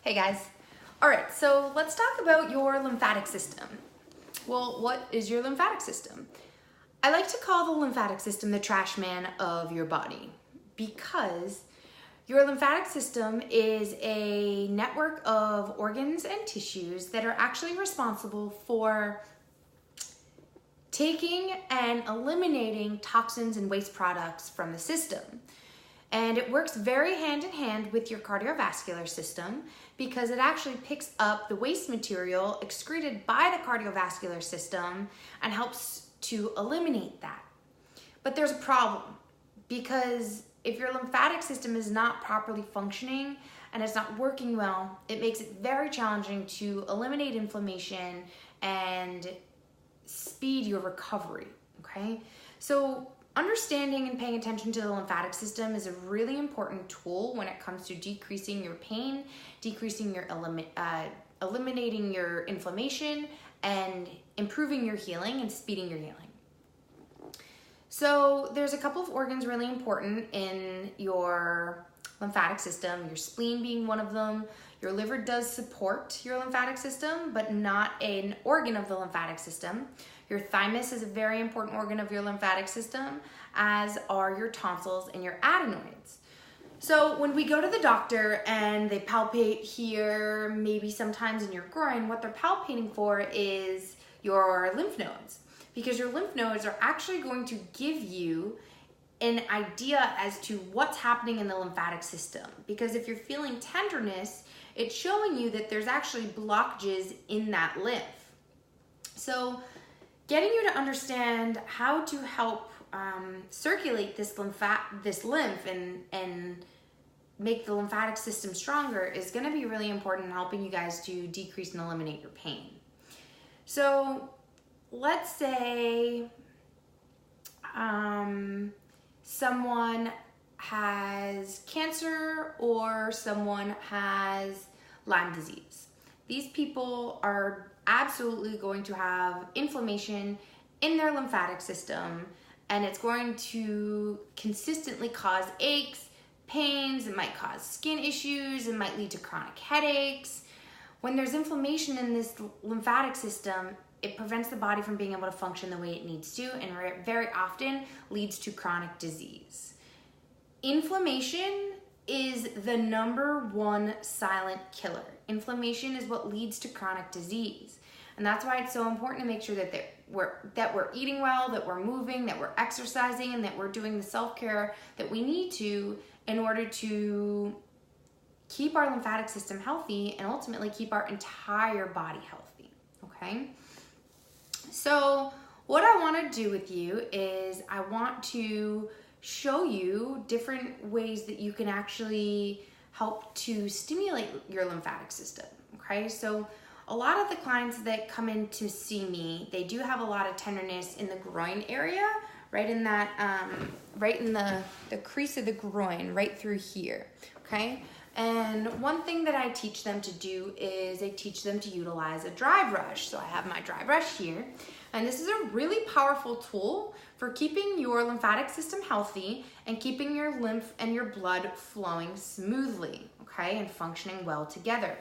Hey guys. All right, so let's talk about your lymphatic system. Well, what is your lymphatic system? I like to call the lymphatic system the trash man of your body because your lymphatic system is a network of organs and tissues that are actually responsible for taking and eliminating toxins and waste products from the system. And it works very hand in hand with your cardiovascular system because it actually picks up the waste material excreted by the cardiovascular system and helps to eliminate that. But there's a problem because if your lymphatic system is not properly functioning and it's not working well, it makes it very challenging to eliminate inflammation and speed your recovery, okay? So understanding and paying attention to the lymphatic system is a really important tool when it comes to decreasing your pain, decreasing your eliminating your inflammation, and improving your healing and speeding your healing. So there's a couple of organs really important in your lymphatic system, your spleen being one of them. Your liver does support your lymphatic system, but not an organ of the lymphatic system. Your thymus is a very important organ of your lymphatic system, as are your tonsils and your adenoids. So when we go to the doctor and they palpate here, maybe sometimes in your groin, what they're palpating for is your lymph nodes, because your lymph nodes are actually going to give you an idea as to what's happening in the lymphatic system. Because if you're feeling tenderness, it's showing you that there's actually blockages in that lymph. So getting you to understand how to help circulate this lymph and make the lymphatic system stronger is going to be really important in helping you guys to decrease and eliminate your pain. So let's say someone has cancer or someone has Lyme disease. These people are absolutely going to have inflammation in their lymphatic system, and it's going to consistently cause aches, pains, it might cause skin issues, it might lead to chronic headaches. When there's inflammation in this lymphatic system, it prevents the body from being able to function the way it needs to, and very often leads to chronic disease. Inflammation is the number one silent killer. Inflammation is what leads to chronic disease. And that's why it's so important to make sure that we're eating well, that we're moving, that we're exercising, and that we're doing the self-care that we need to in order to keep our lymphatic system healthy and ultimately keep our entire body healthy, okay? So what I want to do with you is I want to show you different ways that you can actually help to stimulate your lymphatic system, okay? So a lot of the clients that come in to see me, they do have a lot of tenderness in the groin area, right in that, right in the crease of the groin, right through here, okay? And one thing that I teach them to do is I teach them to utilize a dry brush. So I have my dry brush here, and this is a really powerful tool for keeping your lymphatic system healthy and keeping your lymph and your blood flowing smoothly, okay, and functioning well together.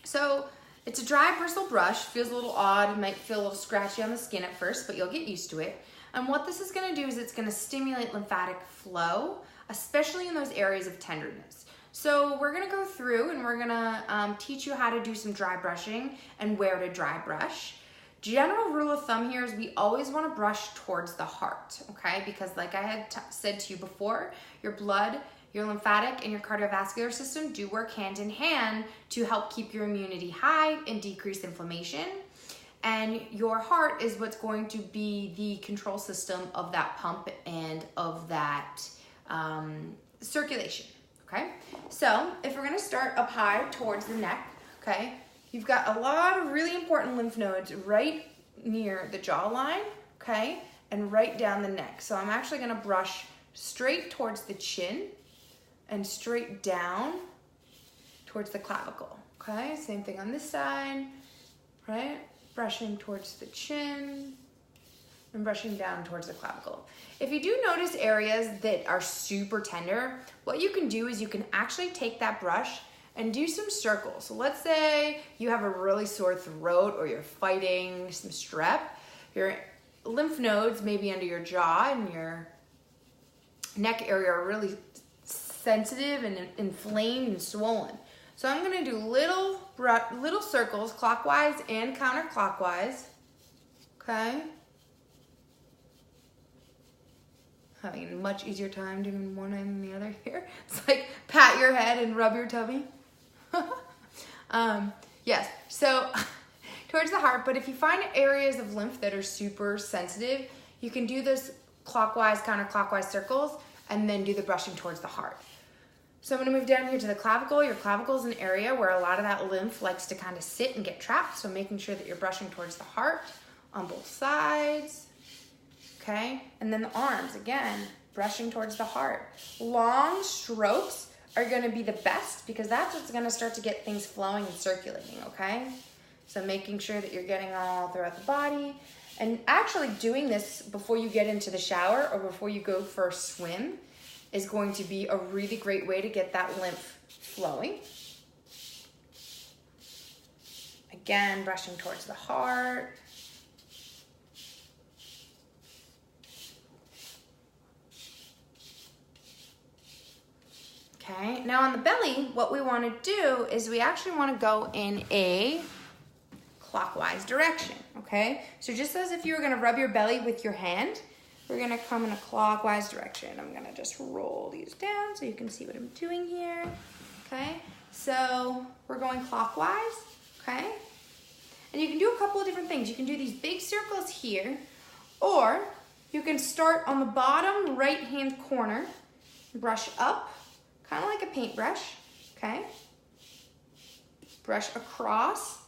So it's a dry bristle brush, feels a little odd, it might feel a little scratchy on the skin at first, but you'll get used to it. And what this is gonna do is it's gonna stimulate lymphatic flow, especially in those areas of tenderness. So we're gonna go through and we're gonna teach you how to do some dry brushing and where to dry brush. General rule of thumb here is we always wanna brush towards the heart, okay? Because like I had said to you before, your blood, your lymphatic, and your cardiovascular system do work hand in hand to help keep your immunity high and decrease inflammation. And your heart is what's going to be the control system of that pump and of that circulation, okay? So if we're gonna start up high towards the neck, okay, you've got a lot of really important lymph nodes right near the jawline, okay, and right down the neck. So I'm actually gonna brush straight towards the chin and straight down towards the clavicle, okay? Same thing on this side, right? Brushing towards the chin and brushing down towards the clavicle. If you do notice areas that are super tender, what you can do is you can actually take that brush and do some circles. So let's say you have a really sore throat or you're fighting some strep. Your lymph nodes maybe under your jaw and your neck area are really sensitive and inflamed and swollen. So I'm gonna do little circles clockwise and counterclockwise, okay? Having a much easier time doing one end than the other here. It's like pat your head and rub your tummy. Yes, so towards the heart, but if you find areas of lymph that are super sensitive, you can do this clockwise, counterclockwise circles and then do the brushing towards the heart. So I'm gonna move down here to the clavicle. Your clavicle is an area where a lot of that lymph likes to kind of sit and get trapped. So making sure that you're brushing towards the heart on both sides, okay? And then the arms, again, brushing towards the heart. Long strokes are gonna be the best because that's what's gonna start to get things flowing and circulating, okay? So making sure that you're getting all throughout the body and actually doing this before you get into the shower or before you go for a swim is going to be a really great way to get that lymph flowing. Again, brushing towards the heart. Okay, now on the belly, what we want to do is we actually want to go in a clockwise direction, okay? So just as if you were going to rub your belly with your hand, we're gonna come in a clockwise direction. I'm gonna just roll these down so you can see what I'm doing here, okay? So we're going clockwise, okay? And you can do a couple of different things. You can do these big circles here, or you can start on the bottom right-hand corner, brush up, kind of like a paintbrush, okay? Brush across,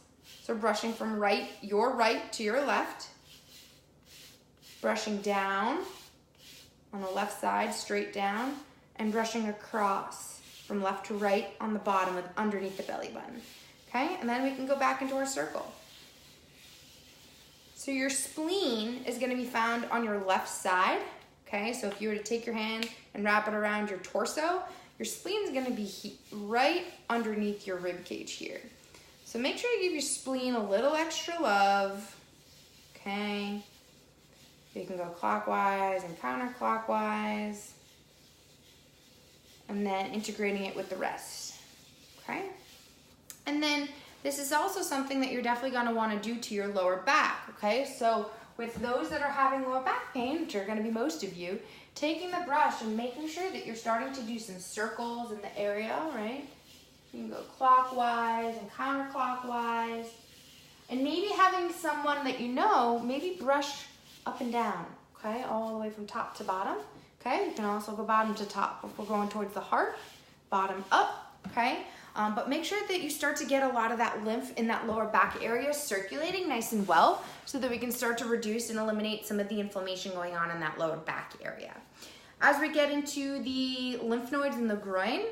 so brushing from your right to your left, brushing down on the left side, straight down, and brushing across from left to right on the bottom with underneath the belly button. Okay, and then we can go back into our circle. So your spleen is gonna be found on your left side. Okay, so if you were to take your hand and wrap it around your torso, your spleen is gonna be right underneath your rib cage here. So make sure you give your spleen a little extra love, okay? You can go clockwise and counterclockwise, and then integrating it with the rest, okay? And then this is also something that you're definitely gonna wanna do to your lower back, okay? So with those that are having lower back pain, which are gonna be most of you, taking the brush and making sure that you're starting to do some circles in the area, right? You can go clockwise and counterclockwise, and maybe having someone that you know, maybe brush up and down, okay? All the way from top to bottom, okay? You can also go bottom to top if we're going towards the heart, bottom up, okay? But make sure that you start to get a lot of that lymph in that lower back area circulating nice and well so that we can start to reduce and eliminate some of the inflammation going on in that lower back area. As we get into the lymph nodes in the groin,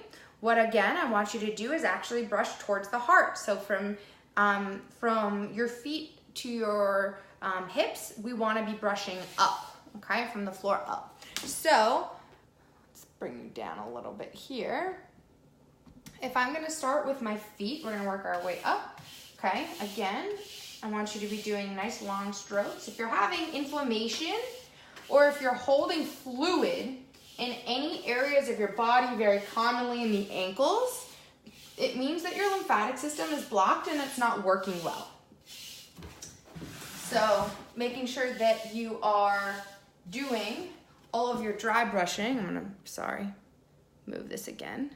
what again I want you to do is actually brush towards the heart. So from your feet to your hips, we want to be brushing up, okay, from the floor up. So let's bring you down a little bit here. If I'm going to start with my feet, we're going to work our way up, okay? Again, I want you to be doing nice long strokes. If you're having inflammation or if you're holding fluid in any areas of your body, very commonly in the ankles, it means that your lymphatic system is blocked and it's not working well. So making sure that you are doing all of your dry brushing, move this again,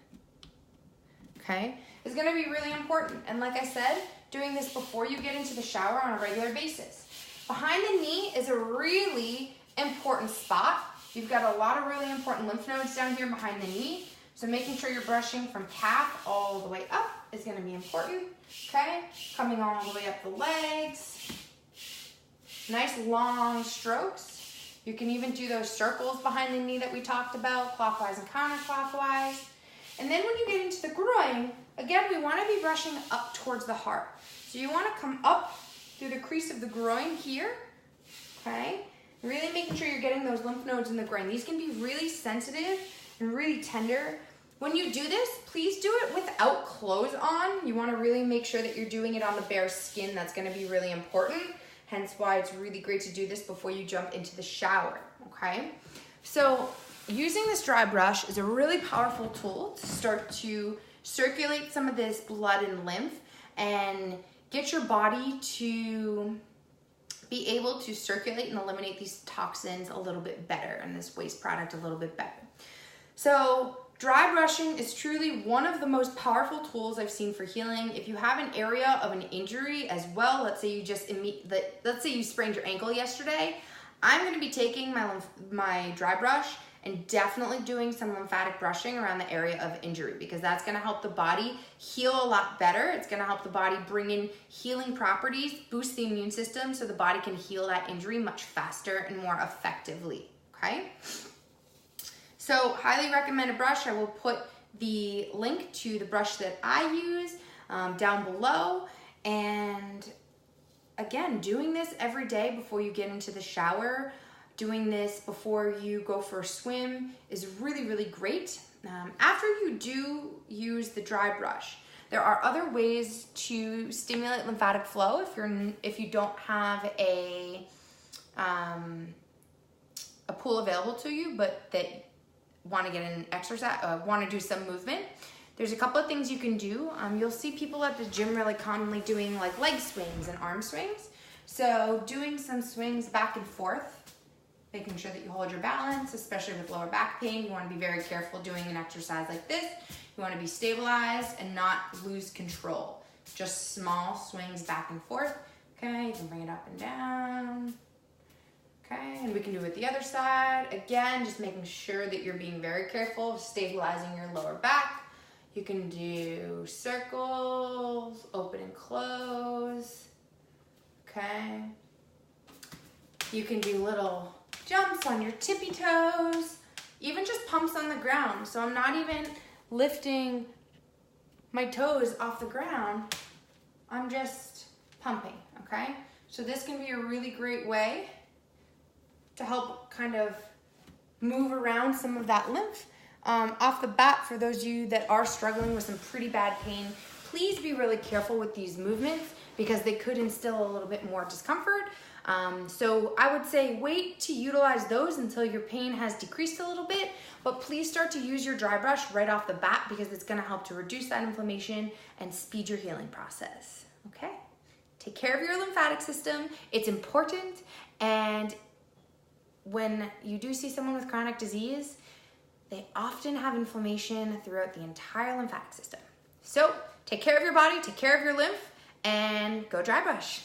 okay, is gonna be really important. And like I said, doing this before you get into the shower on a regular basis. Behind the knee is a really important spot. You've got a lot of really important lymph nodes down here behind the knee. So making sure you're brushing from calf all the way up is gonna be important, okay? Coming all the way up the legs. Nice long strokes. You can even do those circles behind the knee that we talked about, clockwise and counterclockwise. And then when you get into the groin, again, we wanna be brushing up towards the heart. So you wanna come up through the crease of the groin here, okay? Really making sure you're getting those lymph nodes in the groin. These can be really sensitive and really tender When you do this, please do it without clothes on. You wanna really make sure that you're doing it on the bare skin. That's gonna be really important. Hence why it's really great to do this before you jump into the shower, okay? So using this dry brush is a really powerful tool to start to circulate some of this blood and lymph and get your body to be able to circulate and eliminate these toxins a little bit better and this waste product a little bit better. So dry brushing is truly one of the most powerful tools I've seen for healing. If you have an area of an injury as well, let's say you sprained your ankle yesterday, I'm gonna be taking my dry brush and definitely doing some lymphatic brushing around the area of injury, because that's gonna help the body heal a lot better. It's gonna help the body bring in healing properties, boost the immune system so the body can heal that injury much faster and more effectively, okay? So highly recommend a brush. I will put the link to the brush that I use down below. And again, doing this every day before you get into the shower, doing this before you go for a swim is really, really great. After you do use the dry brush, there are other ways to stimulate lymphatic flow if you don't have a pool available to you, but that want to get an exercise, want to do some movement. There's a couple of things you can do. You'll see people at the gym really commonly doing like leg swings and arm swings. So doing some swings back and forth, making sure that you hold your balance, especially with lower back pain. You want to be very careful doing an exercise like this. You want to be stabilized and not lose control. Just small swings back and forth. Okay, you can bring it up and down. Okay, and we can do it the other side. Again, just making sure that you're being very careful of stabilizing your lower back. You can do circles, open and close. Okay. You can do little jumps on your tippy toes, even just pumps on the ground. So I'm not even lifting my toes off the ground. I'm just pumping, okay? So this can be a really great way to help kind of move around some of that lymph. Off the bat, for those of you that are struggling with some pretty bad pain, please be really careful with these movements because they could instill a little bit more discomfort. So I would say wait to utilize those until your pain has decreased a little bit, but please start to use your dry brush right off the bat because it's gonna help to reduce that inflammation and speed your healing process, okay? Take care of your lymphatic system. It's important, and when you do see someone with chronic disease, they often have inflammation throughout the entire lymphatic system. So take care of your body, take care of your lymph, and go dry brush.